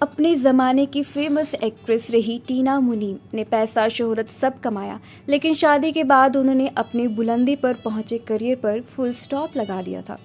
अपने ज़माने की फेमस एक्ट्रेस रही टीना मुनीम ने पैसा शोहरत सब कमाया, लेकिन शादी के बाद उन्होंने अपनी बुलंदी पर पहुंचे करियर पर फुल स्टॉप लगा दिया था,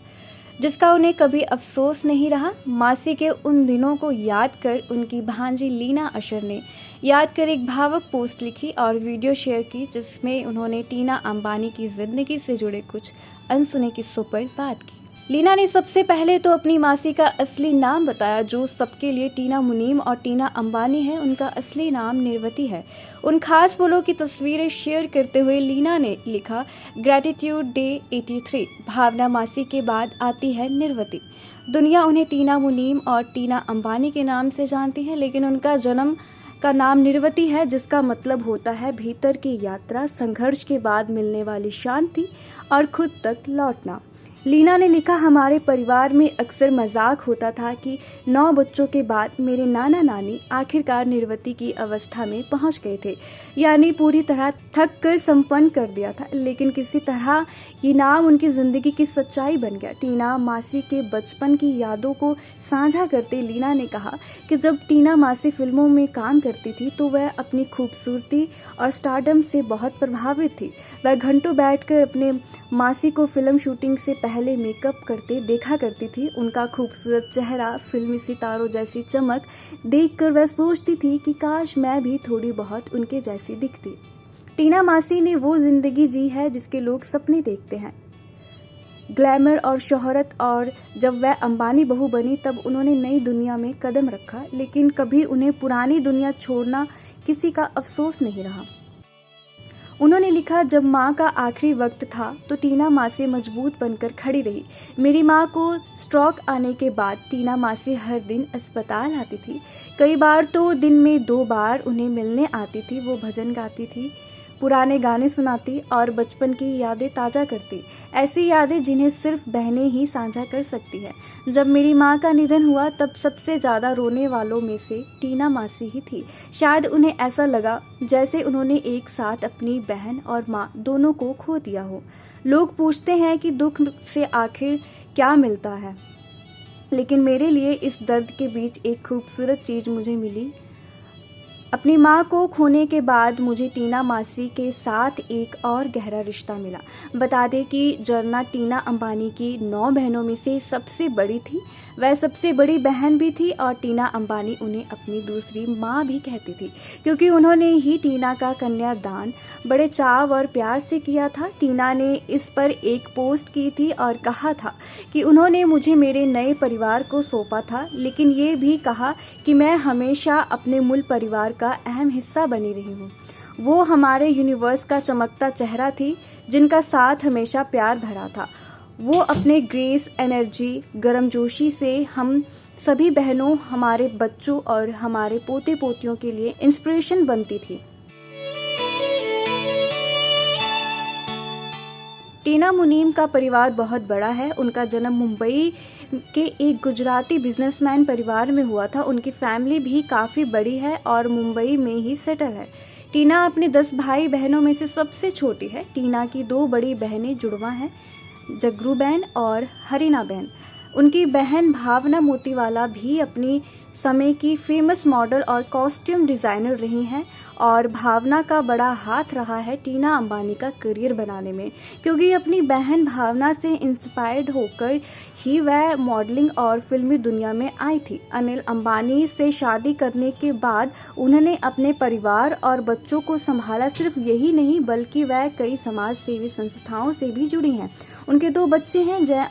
जिसका उन्हें कभी अफसोस नहीं रहा। मासी के उन दिनों को याद कर उनकी भांजी लीना अशर ने याद कर एक भावुक पोस्ट लिखी और वीडियो शेयर की, जिसमें उन्होंने टीना अंबानी की जिंदगी से जुड़े कुछ अनसुने किस्सों पर बात की। लीना ने सबसे पहले तो अपनी मासी का असली नाम बताया, जो सबके लिए टीना मुनीम और टीना अंबानी है। उनका असली नाम निर्वती है। उन खास पलों की तस्वीरें शेयर करते हुए लीना ने लिखा, ग्रेटिट्यूड डे 83। भावना मासी के बाद आती है निर्वती। दुनिया उन्हें टीना मुनीम और टीना अंबानी के नाम से जानती है, लेकिन उनका जन्म का नाम निर्वती है, जिसका मतलब होता है भीतर की यात्रा, संघर्ष के बाद मिलने वाली शांति और खुद तक लौटना। लीना ने लिखा, हमारे परिवार में अक्सर मजाक होता था कि 9 बच्चों के बाद मेरे नाना नानी आखिरकार निर्वती की अवस्था में पहुंच गए थे, यानी पूरी तरह थक कर संपन्न कर दिया था, लेकिन किसी तरह ये नाम उनकी जिंदगी की सच्चाई बन गया। टीना मासी के बचपन की यादों को साझा करते लीना ने कहा कि जब टीना मासी फिल्मों में काम करती थी तो वह अपनी खूबसूरती और स्टारडम से बहुत प्रभावित थी। वह घंटों बैठकर अपने मासी को फिल्म शूटिंग से पहले मेकअप करते देखा करती थी। उनका खूबसूरत चेहरा, फिल्मी सितारों जैसी चमक देखकर वह सोचती थी कि काश मैं भी थोड़ी बहुत उनके जैसी दिखती। टीना मासी ने वो जिंदगी जी है जिसके लोग सपने देखते हैं, ग्लैमर और शोहरत, और जब वह अंबानी बहू बनी तब उन्होंने नई दुनिया में कदम रखा, लेकिन कभी उन्हें पुरानी दुनिया छोड़ना किसी का अफसोस नहीं रहा। उन्होंने लिखा, जब माँ का आखिरी वक्त था तो टीना मासी मजबूत बनकर खड़ी रही। मेरी माँ को स्ट्रोक आने के बाद टीना मासी हर दिन अस्पताल आती थी। कई बार तो दिन में 2 बार उन्हें मिलने आती थी। वो भजन गाती थी, पुराने गाने सुनाती और बचपन की यादें ताज़ा करती, ऐसी यादें जिन्हें सिर्फ बहनें ही साझा कर सकती है। जब मेरी माँ का निधन हुआ तब सबसे ज़्यादा रोने वालों में से टीना मासी ही थी। शायद उन्हें ऐसा लगा जैसे उन्होंने एक साथ अपनी बहन और माँ दोनों को खो दिया हो। लोग पूछते हैं कि दुख से आखिर क्या मिलता है, लेकिन मेरे लिए इस दर्द के बीच एक खूबसूरत चीज़ मुझे मिली। अपनी माँ को खोने के बाद मुझे टीना मासी के साथ एक और गहरा रिश्ता मिला। बता दें कि जरना टीना अंबानी की 9 बहनों में से सबसे बड़ी थी। वह सबसे बड़ी बहन भी थी और टीना अंबानी उन्हें अपनी दूसरी माँ भी कहती थी, क्योंकि उन्होंने ही टीना का कन्यादान बड़े चाव और प्यार से किया था। टीना ने इस पर एक पोस्ट की थी और कहा था कि उन्होंने मुझे मेरे नए परिवार को सौंपा था, लेकिन ये भी कहा कि मैं हमेशा अपने मूल परिवार का अहम हिस्सा बनी रही हूँ। वो हमारे यूनिवर्स का चमकता चेहरा थी, जिनका साथ हमेशा प्यार भरा था। वो अपने ग्रेस, एनर्जी, गर्मजोशी से हम सभी बहनों, हमारे बच्चों और हमारे पोते पोतियों के लिए इंस्पिरेशन बनती थी। टीना मुनीम का परिवार बहुत बड़ा है। उनका जन्म मुंबई के एक गुजराती बिजनेसमैन परिवार में हुआ था। उनकी फैमिली भी काफ़ी बड़ी है और मुंबई में ही सेटल है। टीना अपने 10 भाई बहनों में से सबसे छोटी है। टीना की 2 बड़ी बहनें जुड़वा हैं, जगरू बहन और हरीना बहन। उनकी बहन भावना मोतीवाला भी अपनी समय की फेमस मॉडल और कॉस्ट्यूम डिज़ाइनर रही हैं, और भावना का बड़ा हाथ रहा है टीना अंबानी का करियर बनाने में, क्योंकि अपनी बहन भावना से इंस्पायर्ड होकर ही वह मॉडलिंग और फिल्मी दुनिया में आई थी। अनिल अंबानी से शादी करने के बाद उन्होंने अपने परिवार और बच्चों को संभाला। सिर्फ यही नहीं, बल्कि वह कई समाज सेवी संस्थाओं से भी जुड़ी हैं। उनके 2 बच्चे हैं, जय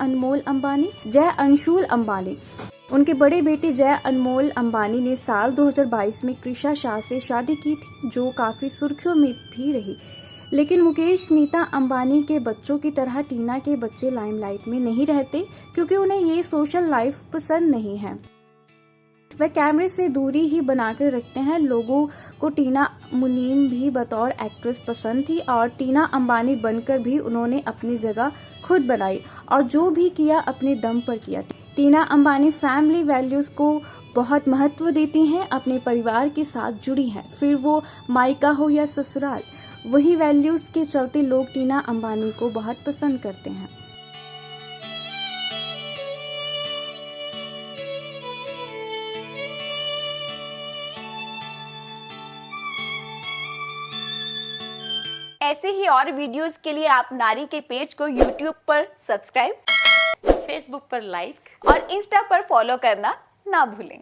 अंशुल अंबानी। उनके बड़े बेटे जय अनमोल अंबानी ने साल 2022 में कृषा शाह से शादी की थी, जो काफ़ी सुर्खियों में भी रही। लेकिन मुकेश नीता अंबानी के बच्चों की तरह टीना के बच्चे लाइमलाइट में नहीं रहते, क्योंकि उन्हें ये सोशल लाइफ पसंद नहीं है। वह कैमरे से दूरी ही बनाकर रखते हैं। लोगों को टीना मुनीम भी बतौर एक्ट्रेस पसंद थी, और टीना अंबानी बनकर भी उन्होंने अपनी जगह खुद बनाई, और जो भी किया अपने दम पर किया। टीना अंबानी फैमिली वैल्यूज़ को बहुत महत्व देती हैं, अपने परिवार के साथ जुड़ी हैं, फिर वो मायका हो या ससुराल। वही वैल्यूज़ के चलते लोग टीना अंबानी को बहुत पसंद करते हैं। ऐसे ही और वीडियोस के लिए आप नारी के पेज को यूट्यूब पर सब्सक्राइब, फेसबुक पर लाइक और इंस्टा पर फॉलो करना ना भूलें।